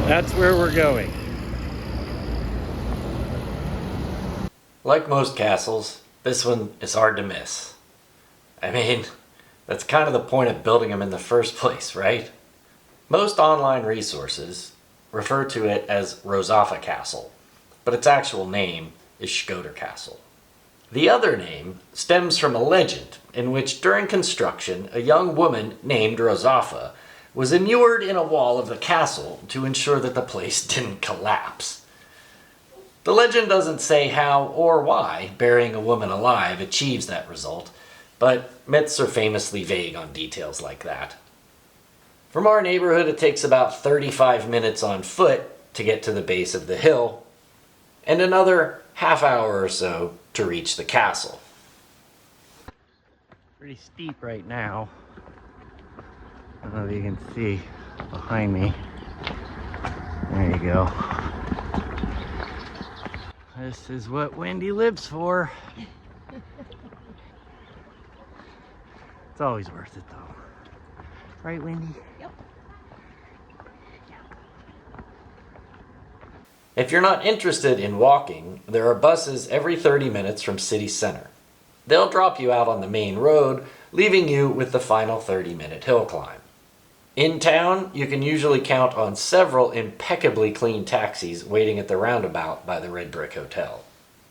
That's where we're going. Like most castles, this one is hard to miss. I mean, that's kind of the point of building them in the first place, right? Most online resources refer to it as Rozafa Castle, but its actual name is Shkodër Castle. The other name stems from a legend in which during construction a young woman named Rozafa was immured in a wall of the castle to ensure that the place didn't collapse. The legend doesn't say how or why burying a woman alive achieves that result, but myths are famously vague on details like that. From our neighborhood, it takes about 35 minutes on foot to get to the base of the hill, and another half hour or so to reach the castle. Pretty steep right now. I don't know if you can see behind me. There you go. This is what Wendy lives for. It's always worth it though. Right, Wendy? Yep. If you're not interested in walking, there are buses every 30 minutes from city center. They'll drop you out on the main road, leaving you with the final 30-minute hill climb. In town, you can usually count on several impeccably clean taxis waiting at the roundabout by the Red Brick Hotel.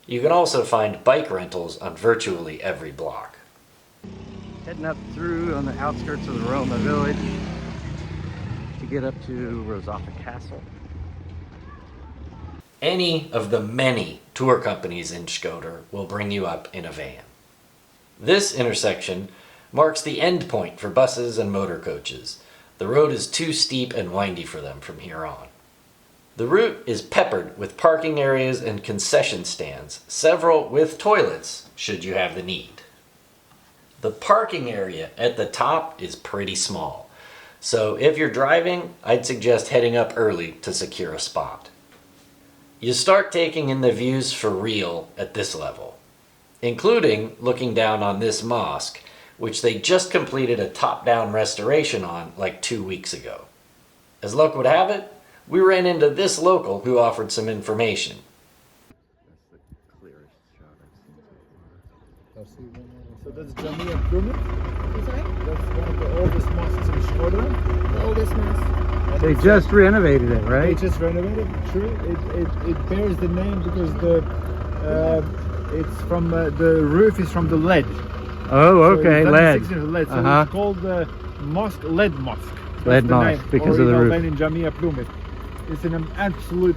You can also find bike rentals on virtually every block. Heading up through on the outskirts of the Roma village to get up to Rozafa Castle. Any of the many tour companies in Shkodër will bring you up in a van. This intersection marks the end point for buses and motor coaches. The road is too steep and windy for them from here on. The route is peppered with parking areas and concession stands, several with toilets should you have the need. The parking area at the top is pretty small, so if you're driving, I'd suggest heading up early to secure a spot. You start taking in the views for real at this level, including looking down on this mosque, which they just completed a top-down restoration on like 2 weeks ago. As luck would have it, we ran into this local who offered some information. That's the clearest shot I've seen so far. So that's Jamia Plumit. I'm sorry? That's one of the oldest mosques in Shkodër. The oldest mosque. And They it's, just renovated it, they right? just renovated. True. It bears the name because it's from the roof is from the lead. Oh, So okay, it's lead. 16 lead. So Uh-huh. it's called the mosque, Lead Mosque. Lead the Mosque, name. because or of the in roof. Albanian Jamia Plumit. It's an absolute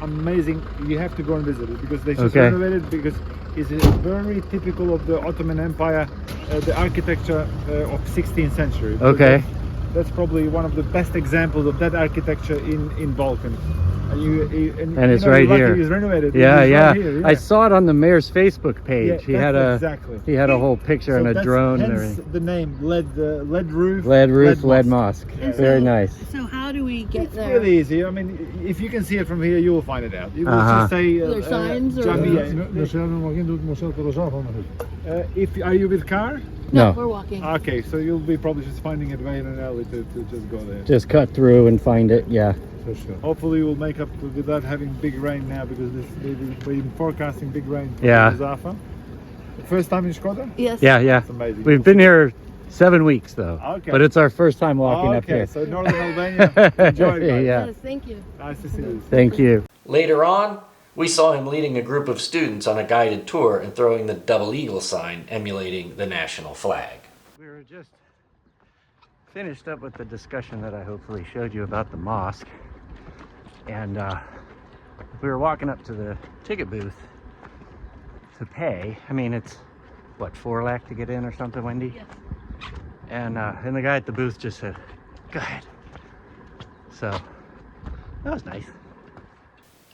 amazing. You have to go and visit it because they just Okay. renovated because it's very typical of the Ottoman Empire, the architecture of 16th century. Okay. That's probably one of the best examples of that architecture in Balkans. And it's right lucky here. It's renovated. Yeah, It's yeah. right here, yeah. I saw it on the mayor's Facebook page. Yeah, He had a whole picture So and a that's drone and hence everything. the name lead roof. Lead roof, lead Mosque. mosque. Yeah. Very nice. So how do we get It's there? really easy. I mean, if you can see it from here, you will find it out. You will Uh-huh. just say Are there signs or- Jamia. If are you with car? No, No. we're walking. Okay, so you'll be probably just finding it way in an alley to just go there. Just cut through and find it, yeah. Hopefully we'll make up without having big rain now because they've been forecasting big rain for Yeah. Rozafa. First time in Shkodër? Yes. Yeah, yeah. That's amazing. We've been here 7 weeks though. Okay. But it's our first time walking up okay, here. so Northern Albania, enjoy it, guys. Yeah. Yes, thank you. Nice to see you. Thank you. Later on, we saw him leading a group of students on a guided tour and throwing the double eagle sign emulating the national flag. We were just finished up with the discussion that I hopefully showed you about the mosque. And we were walking up to the ticket booth to pay. I mean, it's, what, 4 lakh to get in or something, Wendy? Yes. And the guy at the booth just said, go ahead. So, that was nice.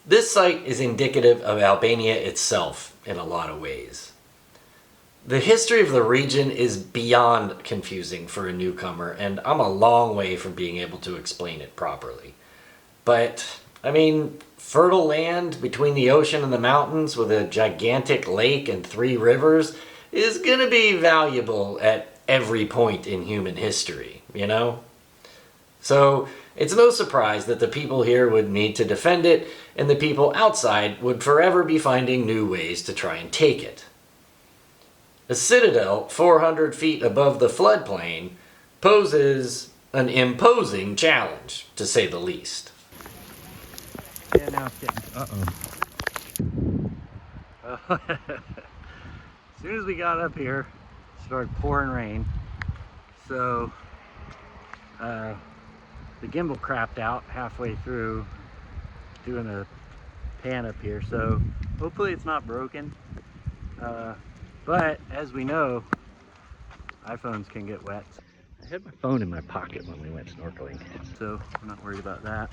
This site is indicative of Albania itself in a lot of ways. The history of the region is beyond confusing for a newcomer, and I'm a long way from being able to explain it properly. But, I mean, fertile land between the ocean and the mountains with a gigantic lake and 3 rivers is gonna be valuable at every point in human history, you know? So it's no surprise that the people here would need to defend it, and the people outside would forever be finding new ways to try and take it. A citadel 400 feet above the floodplain poses an imposing challenge, to say the least. Yeah, now it's getting, as soon as we got up here, it started pouring rain. So the gimbal crapped out halfway through doing a pan up here. So hopefully it's not broken. But as we know, iPhones can get wet. I had my phone in my pocket when we went snorkeling, so I'm not worried about that.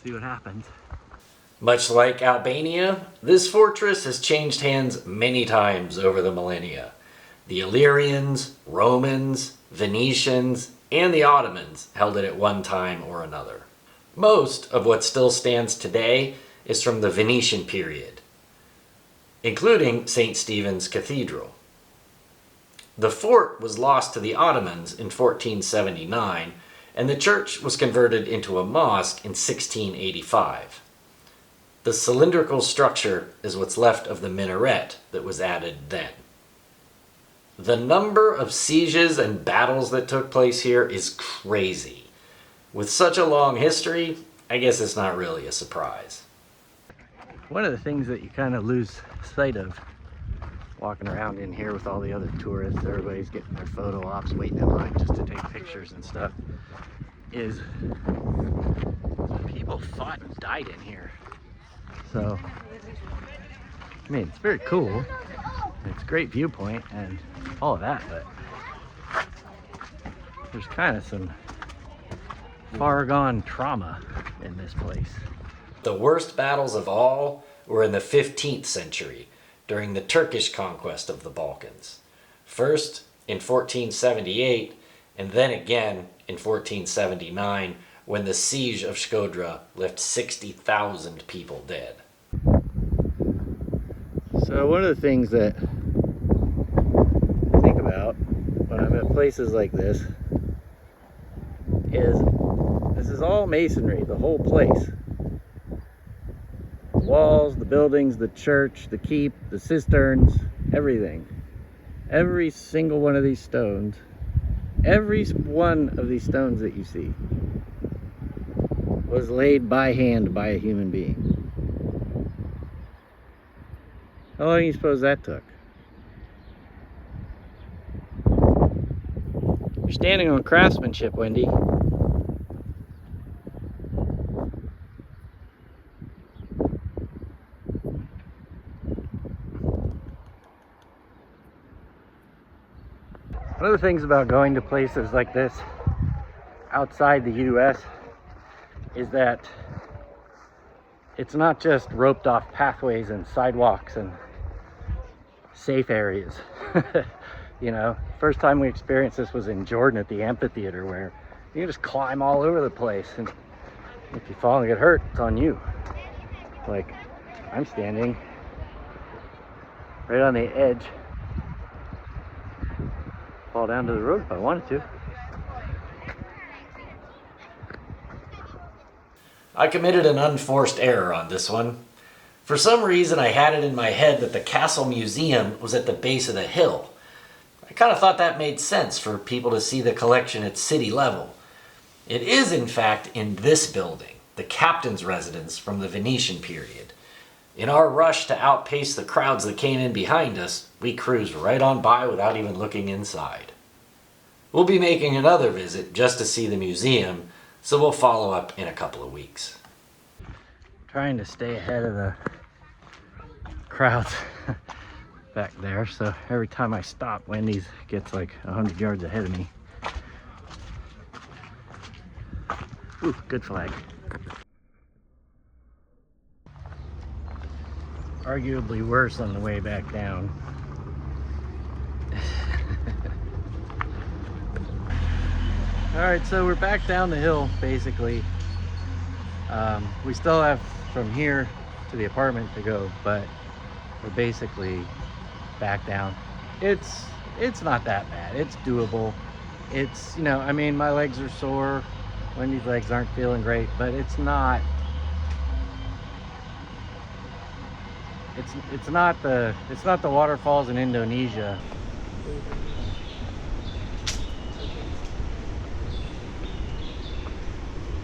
See what happens. Much like Albania, this fortress has changed hands many times over the millennia. The Illyrians, Romans, Venetians, and the Ottomans held it at one time or another. Most of what still stands today is from the Venetian period, including St. Stephen's Cathedral. The fort was lost to the Ottomans in 1479, and the church was converted into a mosque in 1685. The cylindrical structure is what's left of the minaret that was added then. The number of sieges and battles that took place here is crazy. With such a long history, I guess it's not really a surprise. One of the things that you kind of lose sight of walking around in here with all the other tourists, everybody's getting their photo ops, waiting in line just to take pictures and stuff, is people fought and died in here. So, I mean, it's very cool. It's a great viewpoint and all of that, but there's kind of some far gone trauma in this place. The worst battles of all were in the 15th century, during the Turkish conquest of the Balkans. First in 1478, and then again in 1479, when the siege of Shkodër left 60,000 people dead. So one of the things that I think about when I'm at places like this is all masonry, the whole place. The walls, the buildings, the church, the keep, the cisterns, everything. Every single one of these stones, every one of these stones that you see was laid by hand by a human being. How long do you suppose that took? You're standing on craftsmanship, Wendy. One of the things about going to places like this outside the US is that it's not just roped off pathways and sidewalks and safe areas. You know, first time we experienced this was in Jordan at the amphitheater, where you can just climb all over the place, and if you fall and get hurt, it's on you. Like, I'm standing right on the edge. Fall down to the road if I wanted to. I committed an unforced error on this one. For some reason, I had it in my head that the Castle Museum was at the base of the hill. I kind of thought that made sense for people to see the collection at city level. It is, in fact, in this building, the captain's residence from the Venetian period. In our rush to outpace the crowds that came in behind us, we cruised right on by without even looking inside. We'll be making another visit just to see the museum, so we'll follow up in a couple of weeks. Trying to stay ahead of the crowds back there, so every time I stop, Wendy's gets like 100 yards ahead of me. Ooh, good flag. Arguably worse on the way back down. Alright, so we're back down the hill, basically. We still have from here to the apartment to go, but we're basically back down. It's not that bad. It's doable. It's, you know, I mean, my legs are sore. Wendy's legs aren't feeling great, but it's not the waterfalls in Indonesia.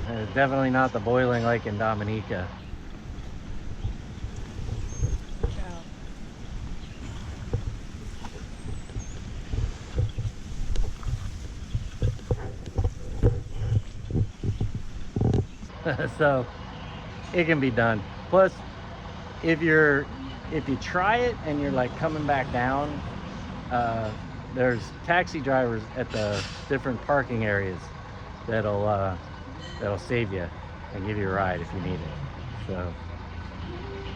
And it's definitely not the boiling lake in Dominica. So it can be done. Plus, if you try it and you're like coming back down, there's taxi drivers at the different parking areas that'll save you and give you a ride if you need it. So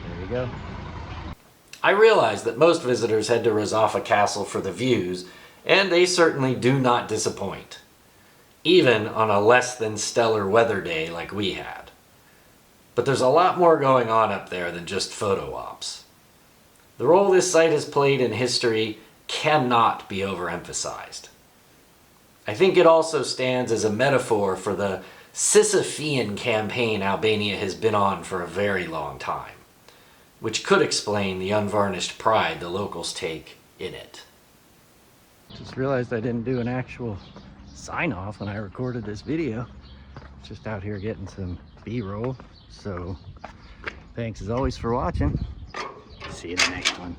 there you go. I realize that most visitors head to Rozafa Castle for the views, and they certainly do not disappoint, even on a less than stellar weather day like we had. But there's a lot more going on up there than just photo ops. The role this site has played in history cannot be overemphasized. I think it also stands as a metaphor for the Sisyphean campaign Albania has been on for a very long time, which could explain the unvarnished pride the locals take in it. Just realized I didn't do an actual sign off when I recorded this video. Just out here getting some B-roll. So thanks as always for watching. See you in the next one.